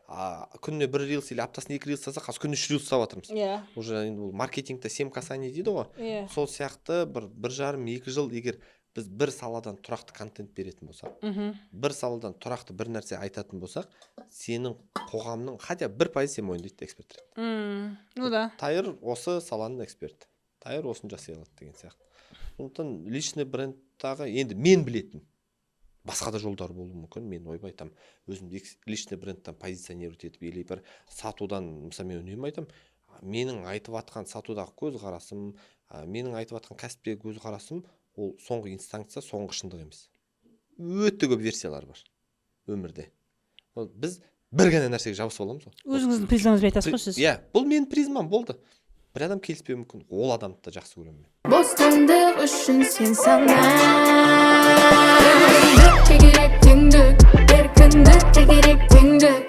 күніне 1 рилс или аптасына 2 рилс жасасақ, қазір күніне 3 рилс жасап жатырмыз. Иә. Уже енді бұл маркетингте 7 касаний дейді ғой. Иә. Сол сияқты 1,5-2 жыл егер біз бір саладан тұрақты контент беретін болсақ, бір саладан тұрақты бір нәрсе айтатын болсақ, сенің қоғамның хотя 1% сен мойындайды эксперттер. Ну да. Тайыр осы саланың эксперті. Тайыр осын жасай алады деген сияқты. Сондықтан личный брендтағы енді мен білетін басқа да жолдар болуы мүмкін. Мен ойбай айтам, өзімді личный брендтан позиционировать етіп, или бір сатудан, мысалы мен үнемі айтам, менің айтып атқан сатудағы көзқарасым, менің айтып атқан кәсіптегі көзқарасым, ол соңғы инстанция, соңғы шындық емес. Өте көп версиялар бар өмірде. Біз бір ғана нәрсеге жабысып аламыз ғой. Өзіңіздің призмаңызбен айтасыз ғой сіз. Иә, бұл менің призмам болды. Бір адам келіспеуі мүмкін, ол адамды да жақсы көремін мен. Бостандық үшін сен сана, тегерек теңдік, еркіндік тегерек теңдік.